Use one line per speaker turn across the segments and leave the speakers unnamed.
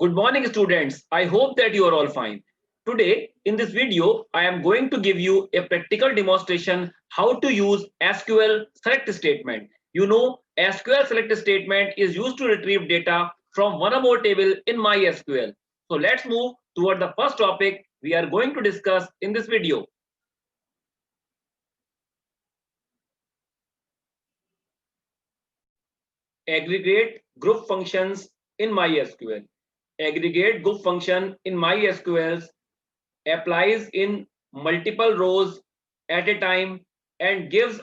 Good morning, students. I hope that you are all fine. Today, in this video, I am going to give you a practical demonstration how to use SQL select statement. You know, SQL select statement is used to retrieve data from one or more table in MySQL. So let's move toward the first topic we are going to discuss in this video. Aggregate group functions in MySQL. Aggregate group function in MySQL applies in multiple rows at a time and gives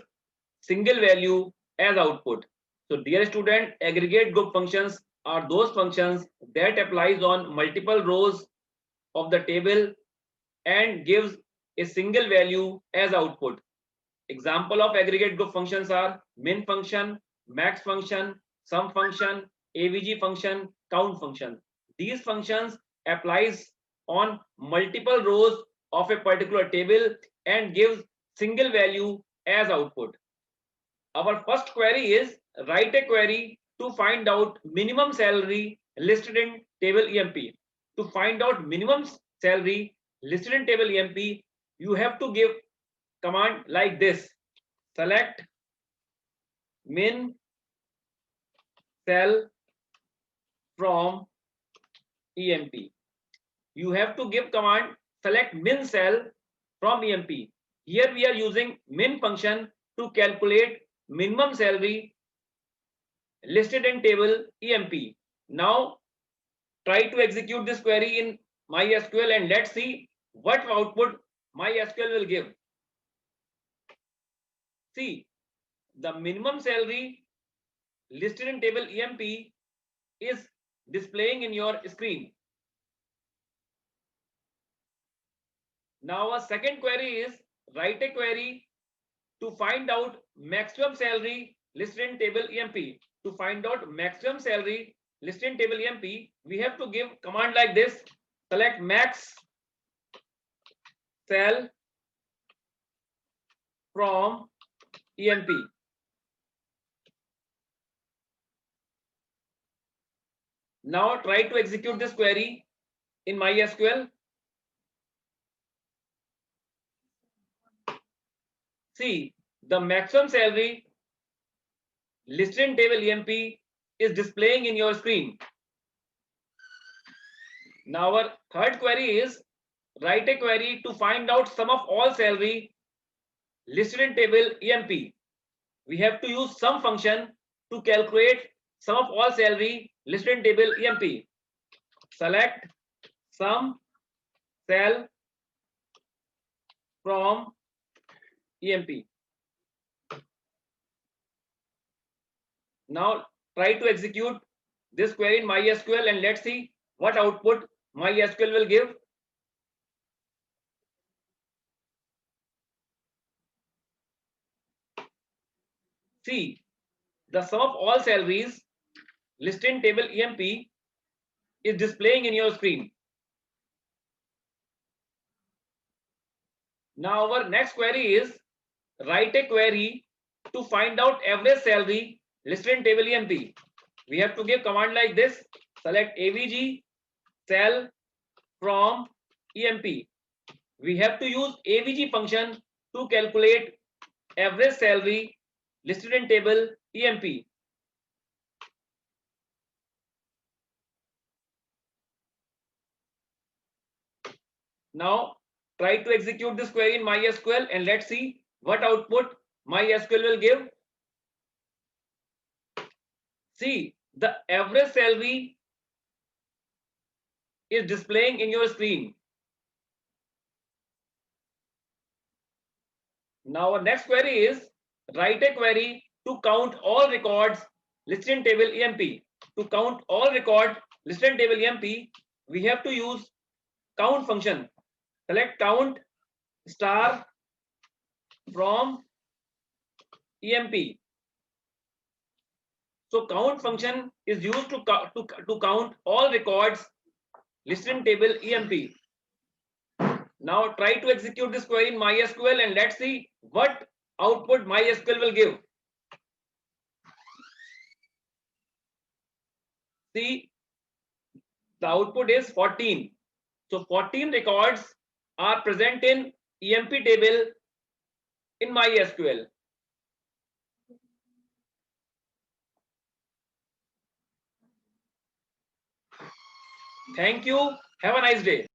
single value as output. So dear student, aggregate group functions are those functions that applies on multiple rows of the table and gives a single value as output. Example of aggregate group functions are min function, max function, sum function, avg function, count function. These functions applies on multiple rows of a particular table and gives single value as output. Our first query is write a query to find out minimum salary listed in table EMP. To find out minimum salary listed in table EMP, you have to give command like this: select min cell from EMP. You have to give command select min cell from EMP. Here we are using min function to calculate minimum salary listed in table EMP. Now try to execute this query in MySQL and let's see what output MySQL will give. See, the minimum salary listed in table EMP is displaying in your screen. Now a second query is write a query to find out maximum salary listed in table EMP. To find out maximum salary listed in table EMP, we have to give command like this: select max cell from EMP. Now try to execute this query in MySQL. See, the maximum salary listed in table EMP is displaying in your screen. Now our third query is write a query to find out sum of all salary listed in table EMP. We have to use sum function to calculate sum of all salary listed in table EMP. Select sum cell from EMP. Now try to execute this query in MySQL and let's see what output MySQL will give. See, the sum of all salaries listed in table EMP is displaying in your screen. Now our next query is write a query to find out average salary listed in table EMP. We have to give command like this: select avg cell from EMP. We have to use avg function to calculate average salary listed in table EMP. Now try to execute this query in MySQL and let's see what output MySQL will give. See, the average salary is displaying in your screen. Now our next query is write a query to count all records listed in table EMP. To count all records listed in table EMP, we have to use count function. Select count star from EMP. So count function is used to count all records listed in table EMP. Now try to execute this query in MySQL and let's see what output MySQL will give. See, the output is 14. So 14 records are present in EMP table in MySQL. Thank you. Have a nice day.